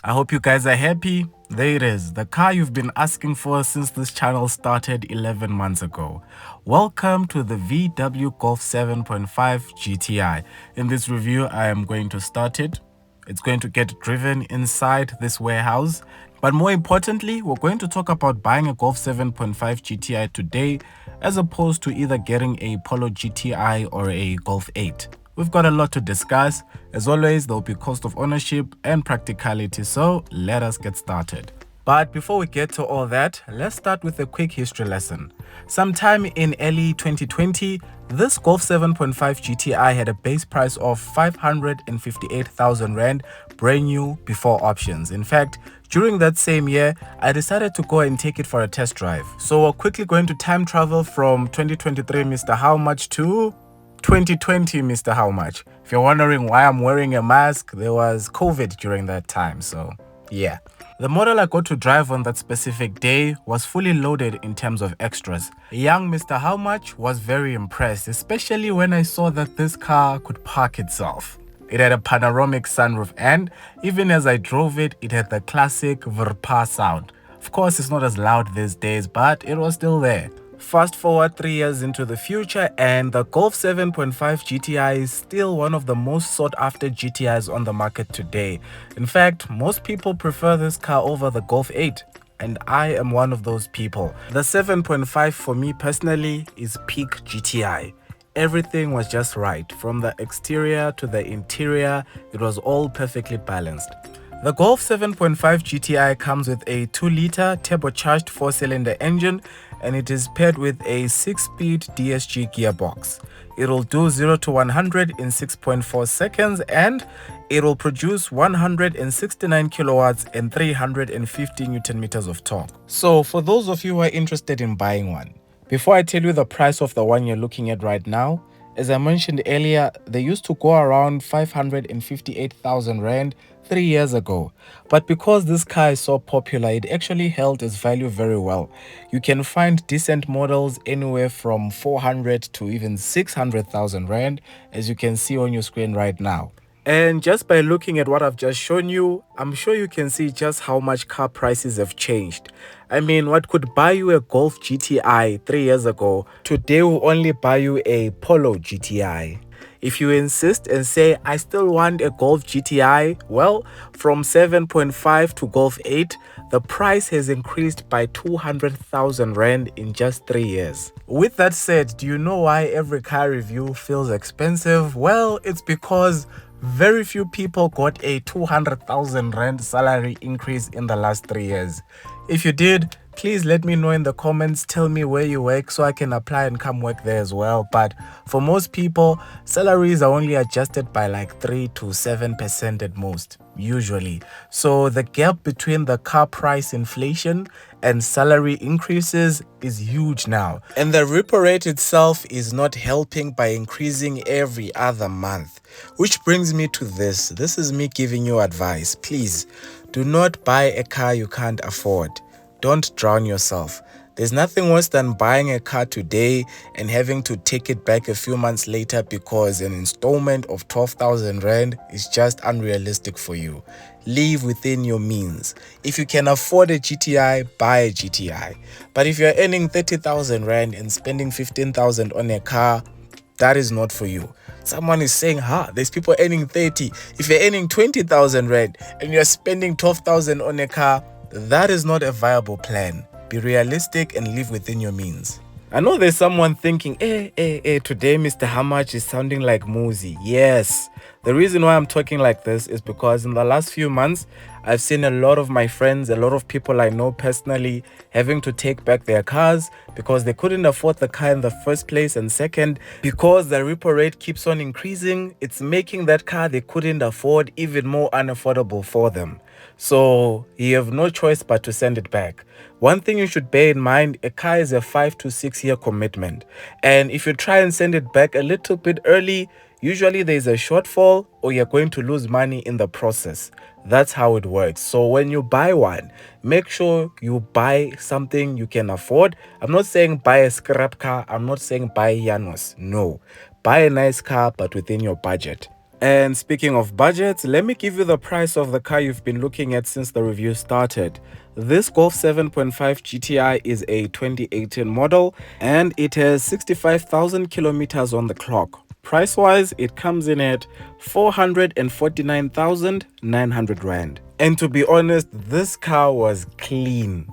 I hope you guys are happy. There it is, the car you've been asking for since this channel started 11 months ago. Welcome to the VW Golf 7.5 GTI. In this review, I am going to start it. It's going to get driven inside this warehouse. But more importantly, we're going to talk about buying a Golf 7.5 GTI today, as opposed to either getting a Polo GTI or a Golf 8. We've got a lot to discuss. As always, there will be cost of ownership and practicality, so let us get started. But before we get to all that, let's start with a quick history lesson. Sometime in early 2020, this Golf 7.5 GTI had a base price of 558,000 Rand, brand new before options. In fact, during that same year, I decided to go and take it for a test drive. So we're quickly going to time travel from 2023 Mr. How Much to 2020 Mr. How Much. If you're wondering why I'm wearing a mask, there was COVID during that time, so yeah. The model I got to drive on that specific day was fully loaded in terms of extras. Young Mr. How Much was very impressed, especially when I saw that this car could park itself. It had a panoramic sunroof, and even as I drove it, it had the classic vrpa sound. Of course, it's not as loud these days, but it was still there. Fast forward 3 years into the future, and the Golf 7.5 GTI is still one of the most sought after GTIs on the market today. In fact, most people prefer this car over the Golf 8, and I am one of those people. The 7.5 for me personally is peak GTI. Everything was just right, from the exterior to the interior, it was all perfectly balanced. The Golf 7.5 GTI comes with a 2-liter turbocharged 4-cylinder engine, and it is paired with a 6-speed DSG gearbox. It will do 0 to 100 in 6.4 seconds, and it will produce 169 kilowatts and 350 newton meters of torque. So for those of you who are interested in buying one, before I tell you the price of the one you're looking at right now, as I mentioned earlier, they used to go around 558,000 Rand 3 years ago. But because this car is so popular, it actually held its value very well. You can find decent models anywhere from 400 to even 600,000 Rand, as you can see on your screen right now. And just by looking at what I've just shown you, I'm sure you can see just how much car prices have changed. I mean, what could buy you a Golf GTI 3 years ago, today will only buy you a Polo GTI. If you insist and say, I still want a Golf GTI, well, from 7.5 to Golf 8, the price has increased by 200,000 Rand in just 3 years. With that said, do you know why every car review feels expensive? Well, it's because very few people got a 200,000 Rand salary increase in the last 3 years. If you did, please let me know in the comments, tell me where you work so I can apply and come work there as well. But for most people, salaries are only adjusted by like 3 to 7% at most, usually. So the gap between the car price inflation and salary increases is huge now. And the repo rate itself is not helping by increasing every other month. Which brings me to this. This is me giving you advice. Please, do not buy a car you can't afford. Don't drown yourself. There's nothing worse than buying a car today and having to take it back a few months later because an installment of 12,000 Rand is just unrealistic for you. Live within your means. If you can afford a GTI, buy a GTI. But if you're earning 30,000 Rand and spending 15,000 on a car, that is not for you. Someone is saying, there's people earning 30. If you're earning 20,000 Rand and you're spending 12,000 on a car, that is not a viable plan. Be realistic and live within your means. I know there's someone thinking, today Mr. How Much is sounding like Muzi. Yes, the reason why I'm talking like this is because in the last few months, I've seen a lot of my friends, a lot of people I know personally having to take back their cars because they couldn't afford the car in the first place, and second, because the repo rate keeps on increasing, it's making that car they couldn't afford even more unaffordable for them. So you have no choice but to send it back. One thing you should bear in mind, a car is a 5 to 6 year commitment. And if you try and send it back a little bit early, usually there's a shortfall or you're going to lose money in the process. That's how it works. So when you buy one, make sure you buy something you can afford. I'm not saying buy a scrap car. I'm not saying buy Janos. No. Buy a nice car, but within your budget. And speaking of budgets, let me give you the price of the car you've been looking at since the review started. This Golf 7.5 GTI is a 2018 model and it has 65,000 kilometers on the clock. Price wise, it comes in at 449,900 Rand. And to be honest, this car was clean.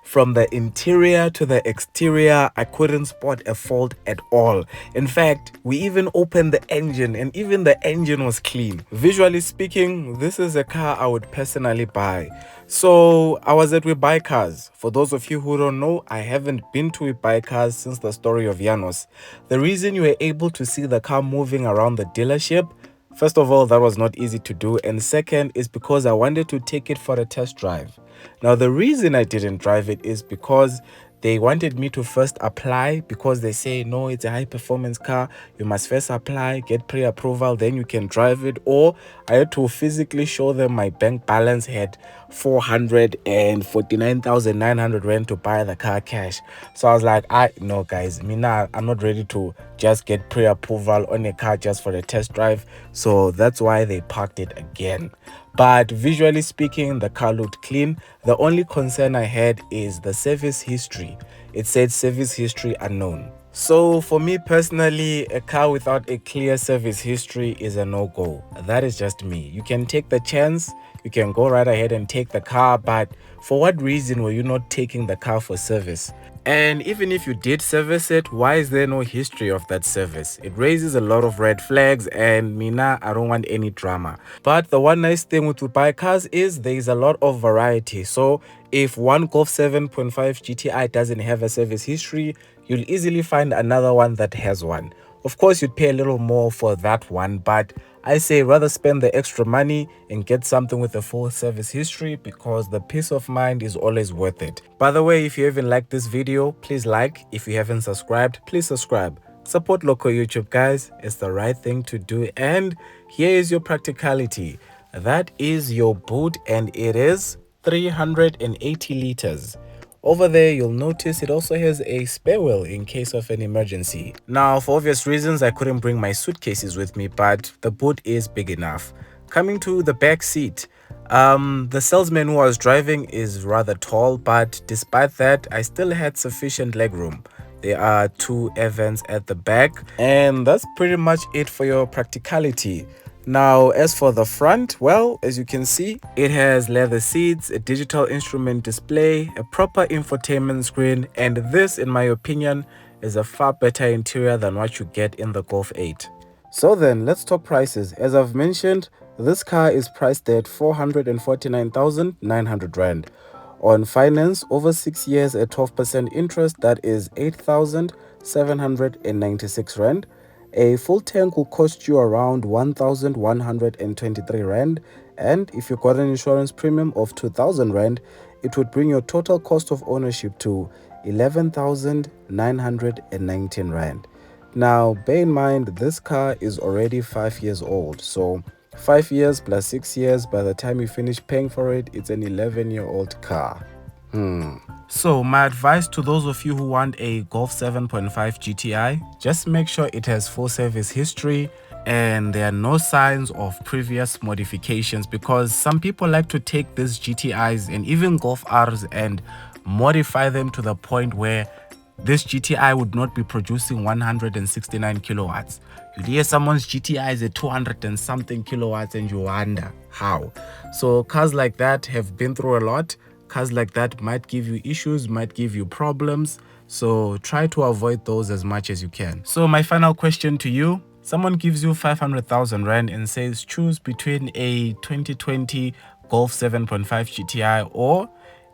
From the interior to the exterior, I couldn't spot a fault at all. In fact, we even opened the engine and even the engine was clean. Visually speaking, this is a car I would personally buy. So I was at WeBuyCars. For those of you who don't know, I haven't been to WeBuyCars since the story of Janos. The reason you were able to see the car moving around the dealership, first of all, that was not easy to do, and second is because I wanted to take it for a test drive. Now, the reason I didn't drive it is because they wanted me to first apply, because they say, no, it's a high performance car. You must first apply, get pre-approval, then you can drive it. Or I had to physically show them my bank balance had 449,900 Rand to buy the car cash. So I was like, no guys, I'm not ready to just get pre-approval on a car just for a test drive. So that's why they parked it again. But visually speaking, the car looked clean. The only concern I had is the service history. It said service history unknown. So for me personally, a car without a clear service history is a no-go. That is just me. You can take the chance, you can go right ahead and take the car, but for what reason were you not taking the car for service? And even if you did service it, why is there no history of that service? It raises a lot of red flags, and I don't want any drama. But the one nice thing with WeBuyCars is there is a lot of variety. So if one Golf 7.5 GTI doesn't have a service history, you'll easily find another one that has one. Of course, you'd pay a little more for that one, but I say rather spend the extra money and get something with a full service history, because the peace of mind is always worth it. By the way, if you even like this video, please like. If you haven't subscribed, please subscribe. Support local YouTube, guys. It's the right thing to do. And here is your practicality. That is your boot, and it is 380 liters. Over there, you'll notice it also has a spare wheel in case of an emergency. Now, for obvious reasons, I couldn't bring my suitcases with me, but the boot is big enough. Coming to the back seat, the salesman who I was driving is rather tall, but despite that, I still had sufficient legroom. There are 2 air vents at the back, and that's pretty much it for your practicality. Now, as for the front, well, as you can see, it has leather seats, a digital instrument display, a proper infotainment screen, and this, in my opinion, is a far better interior than what you get in the Golf 8. So then, let's talk prices. As I've mentioned, this car is priced at 449,900 Rand. On finance, over 6 years at 12% interest, that is 8,796 Rand. A full tank will cost you around 1,123 Rand, and if you got an insurance premium of 2,000 Rand, it would bring your total cost of ownership to 11,919 Rand. Now, bear in mind, this car is already 5 years old, so 5 years plus 6 years, by the time you finish paying for it, it's an 11-year-old car. So my advice to those of you who want a Golf 7.5 GTI, just make sure it has full service history and there are no signs of previous modifications, because some people like to take these GTIs and even Golf Rs and modify them to the point where this GTI would not be producing 169 kilowatts. You hear someone's GTI is at 200 and something kilowatts and you wonder how. So cars like that have been through a lot. Cars like that might give you issues, might give you problems. So try to avoid those as much as you can. So my final question to you, someone gives you 500,000 Rand and says choose between a 2020 Golf 7.5 GTI or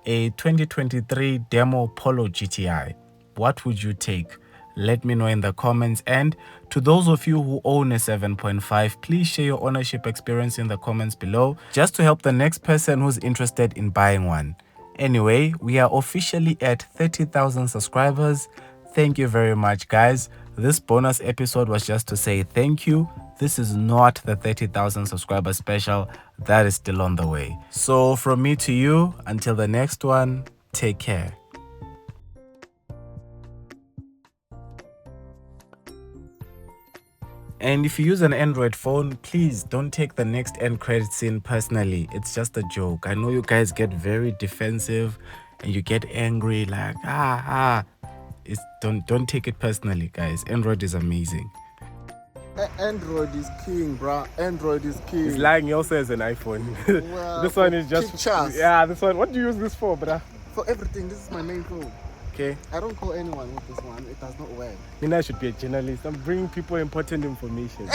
a 2023 Demo Polo GTI. What would you take? Let me know in the comments. And to those of you who own a 7.5, please share your ownership experience in the comments below, just to help the next person who's interested in buying one. Anyway, we are officially at 30,000 subscribers. Thank you very much, guys. This bonus episode was just to say thank you. This is not the 30,000 subscriber special. That is still on the way. So from me to you, until the next one, take care. And if you use an Android phone, please don't take the next end credit scene personally. It's just a joke. I know you guys get very defensive and you get angry like It's don't take it personally, guys. Android is amazing. Android is king, bruh. Android is king. He's lying. He also has an iPhone. Well, this one is just pictures. Yeah, this one. What do you use this for, bruh? For everything. This is my main phone. Okay. I don't call anyone with this one. It does not work. I should be a journalist. I'm bringing people important information.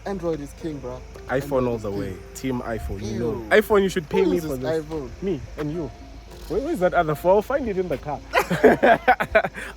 Android is king, bro. iPhone Android all the way. Team iPhone. You know. Ew. iPhone, you should pay Who me uses for this. iPhone? Me and you. Where's that other phone? I'll find it in the car.